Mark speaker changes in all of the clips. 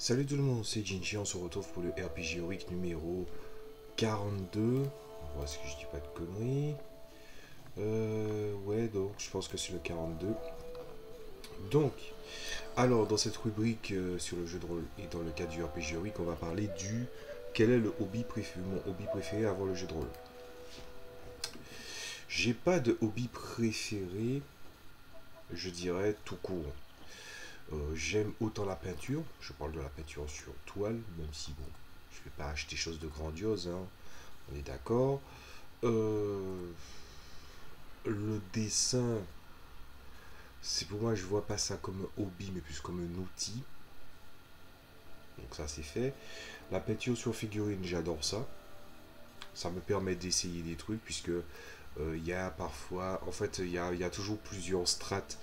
Speaker 1: Salut tout le monde, c'est Jinji, on se retrouve pour le RPG Week numéro 42. On voit si je dis pas de conneries. Ouais, donc je pense que c'est le 42. Donc, alors dans cette rubrique sur le jeu de rôle et dans le cadre du RPG Week, on va parler du quel est le hobby préféré, mon hobby préféré avant le jeu de rôle. J'ai pas de hobby préféré, je dirais tout court. J'aime autant la peinture, je parle de la peinture sur toile, même si bon, je vais pas acheter chose de grandiose, hein, on est d'accord. Le dessin, c'est pour moi, je vois pas ça comme un hobby, mais plus comme un outil. Donc ça c'est fait. La peinture sur figurine, j'adore ça. Ça me permet d'essayer des trucs, puisque il y a parfois, en fait, il y a toujours plusieurs strates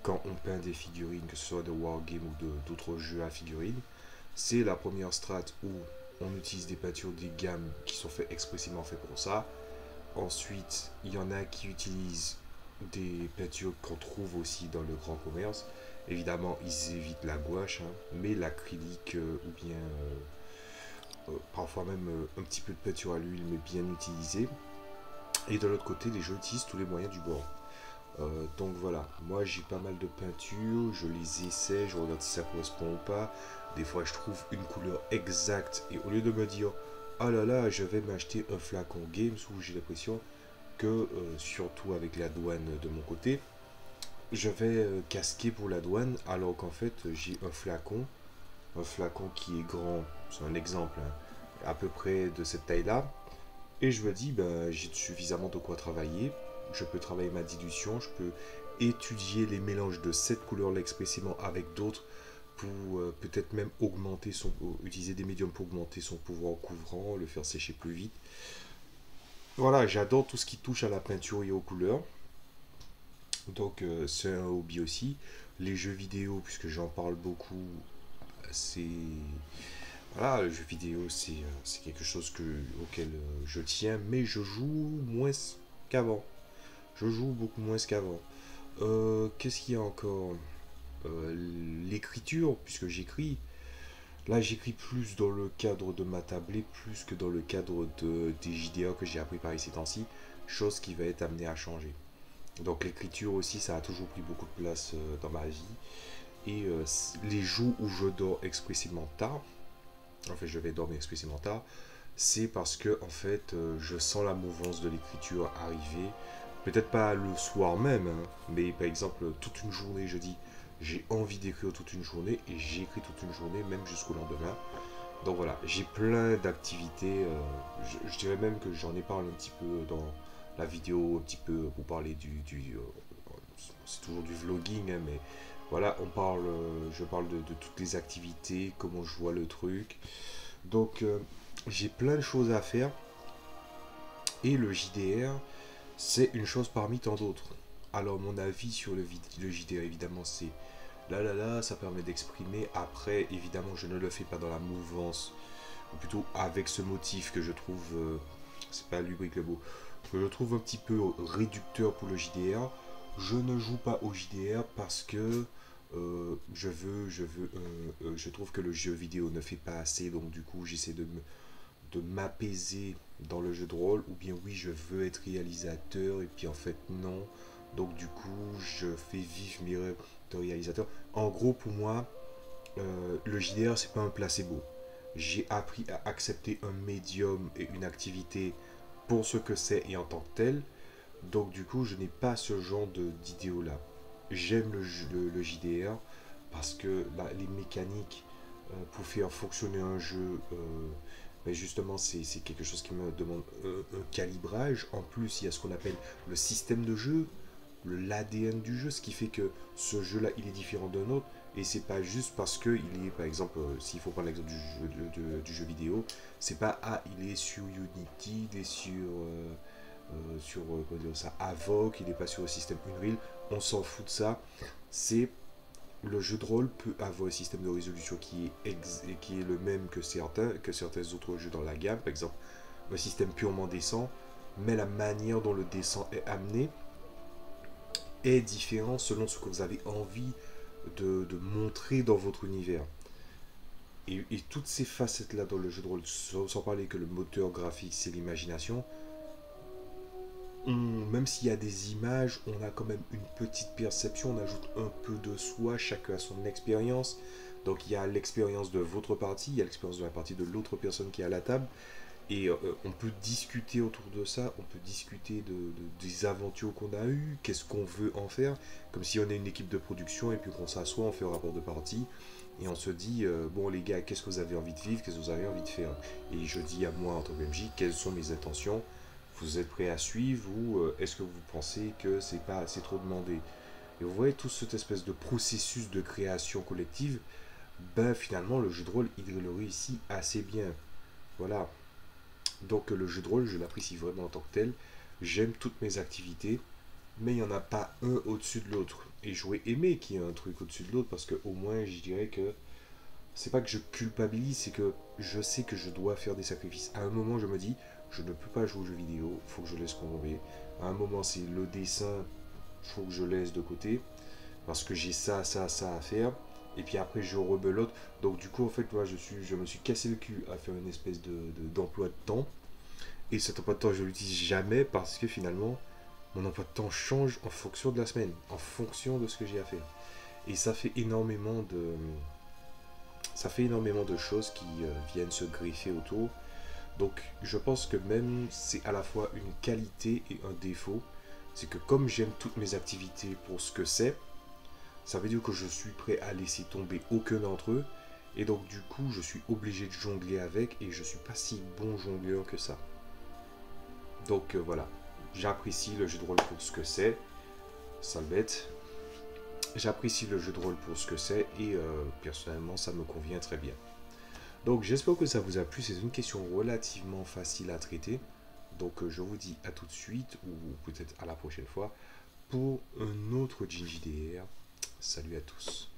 Speaker 1: quand on peint des figurines, que ce soit de Wargame ou d'autres jeux à figurines. C'est la première strate où on utilise des peintures, des gammes qui sont faites expressément faites pour ça. Ensuite, il y en a qui utilisent des peintures qu'on trouve aussi dans le grand commerce. Évidemment, ils évitent la gouache, hein, mais l'acrylique ou bien parfois même un petit peu de peinture à l'huile, mais bien utilisée. Et de l'autre côté, les jeux utilisent tous les moyens du bord. Donc voilà, moi j'ai pas mal de peintures, je les essaie, je regarde si ça correspond ou pas. Des fois je trouve une couleur exacte et au lieu de me dire ah là là, je vais m'acheter un flacon Games où j'ai l'impression que, surtout avec la douane de mon côté, je vais casquer pour la douane alors qu'en fait j'ai un flacon qui est grand, c'est un exemple, hein, à peu près de cette taille-là. Et je me dis, ben, j'ai suffisamment de quoi travailler. Je peux travailler ma dilution, je peux étudier les mélanges de cette couleur-là expressément avec d'autres pour peut-être même augmenter utiliser des médiums pour augmenter son pouvoir couvrant, le faire sécher plus vite. Voilà, j'adore tout ce qui touche à la peinture et aux couleurs. Donc c'est un hobby aussi. Les jeux vidéo, puisque j'en parle beaucoup, c'est voilà, le jeu vidéo, c'est quelque chose auquel je tiens, mais je joue moins qu'avant. Je joue beaucoup moins qu'avant. Qu'est-ce qu'il y a encore? L'écriture, puisque j'écris. Là, j'écris plus dans le cadre de ma tablette, plus que dans le cadre des JDA que j'ai appris par ici temps-ci, chose qui va être amenée à changer. Donc l'écriture aussi, ça a toujours pris beaucoup de place dans ma vie. Et les jours où je dors expressément tard, en fait je vais dormir expressément tard, c'est parce que en fait je sens la mouvance de l'écriture arriver. Peut-être pas le soir même, hein, mais par exemple toute une journée, je dis j'ai envie d'écrire toute une journée et j'écris toute une journée, même jusqu'au lendemain. Donc voilà, j'ai plein d'activités. Je dirais même que j'en ai parlé un petit peu dans la vidéo, un petit peu pour parler c'est toujours du vlogging, hein, mais voilà, je parle de toutes les activités, comment je vois le truc. Donc j'ai plein de choses à faire et le JDR, c'est une chose parmi tant d'autres. Alors mon avis sur le JDR, évidemment, c'est là là là, ça permet d'exprimer. Après, évidemment, je ne le fais pas dans la mouvance, ou plutôt avec ce motif que je trouve, c'est pas lubrique le mot, que je trouve un petit peu réducteur pour le JDR. Je ne joue pas au JDR parce que je trouve que le jeu vidéo ne fait pas assez, donc du coup j'essaie de m'apaiser dans le jeu de rôle, ou bien oui je veux être réalisateur et puis en fait non, donc du coup je fais vivre mes rêves de réalisateur. En gros pour moi, le JDR c'est pas un placebo. J'ai appris à accepter un médium et une activité pour ce que c'est et en tant que tel, donc du coup je n'ai pas ce genre d'idéo là. J'aime le JDR parce que les mécaniques pour faire fonctionner un jeu, mais justement, c'est quelque chose qui me demande un calibrage. En plus, il y a ce qu'on appelle le système de jeu, l'ADN du jeu, ce qui fait que ce jeu-là, il est différent d'un autre. Et c'est pas juste parce que il est, par exemple, s'il faut prendre l'exemple du jeu vidéo, c'est pas ah, il est sur Unity, il est comment dire ça, Avoc, il est pas sur le système Unreal. On s'en fout de ça. C'est le jeu de rôle peut avoir un système de résolution qui est le même que certains autres jeux dans la gamme, par exemple un système purement descent, mais la manière dont le descent est amené est différent selon ce que vous avez envie de montrer dans votre univers. Et toutes ces facettes-là dans le jeu de rôle, sans parler que le moteur graphique, c'est l'imagination, même s'il y a des images, on a quand même une petite perception, on ajoute un peu de soi, chacun a son expérience. Donc il y a l'expérience de votre partie, il y a l'expérience de la partie de l'autre personne qui est à la table. Et on peut discuter autour de ça, on peut discuter des aventures qu'on a eues, qu'est-ce qu'on veut en faire, comme si on est une équipe de production et puis qu'on s'assoit, on fait un rapport de partie et on se dit, bon les gars, qu'est-ce que vous avez envie de vivre, qu'est-ce que vous avez envie de faire. Et je dis à moi en tant que MJ, quelles sont mes intentions, vous êtes prêts à suivre ou est-ce que vous pensez que c'est trop demandé. Et vous voyez tout cette espèce de processus de création collective, ben finalement le jeu de rôle, il le réussit assez bien. Voilà, donc le jeu de rôle, je l'apprécie vraiment en tant que tel. J'aime toutes mes activités, mais il n'y en a pas un au-dessus de l'autre. Et j'aurais aimé qu'il y ait un truc au-dessus de l'autre, parce que au moins je dirais que c'est pas que je culpabilise, c'est que je sais que je dois faire des sacrifices. À un moment, je me dis, je ne peux pas jouer aux jeux vidéo, il faut que je laisse tomber. À un moment, c'est le dessin, il faut que je laisse de côté, parce que j'ai ça, ça, ça à faire. Et puis après, je rebelote. Donc du coup, en fait, moi, je me suis cassé le cul à faire une espèce d'emploi de temps. Et cet emploi de temps, je ne l'utilise jamais parce que finalement, mon emploi de temps change en fonction de la semaine, en fonction de ce que j'ai à faire. Et ça fait énormément de choses qui viennent se greffer autour. Donc, je pense que même c'est à la fois une qualité et un défaut. C'est que comme j'aime toutes mes activités pour ce que c'est, ça veut dire que je suis prêt à laisser tomber aucun d'entre eux. Et donc, du coup, je suis obligé de jongler avec et je suis pas si bon jongleur que ça. Donc voilà, j'apprécie le jeu de rôle pour ce que c'est, sale bête. J'apprécie le jeu de rôle pour ce que c'est et personnellement ça me convient très bien. Donc j'espère que ça vous a plu, c'est une question relativement facile à traiter. Donc je vous dis à tout de suite ou peut-être à la prochaine fois pour un autre GinJDR. Salut à tous.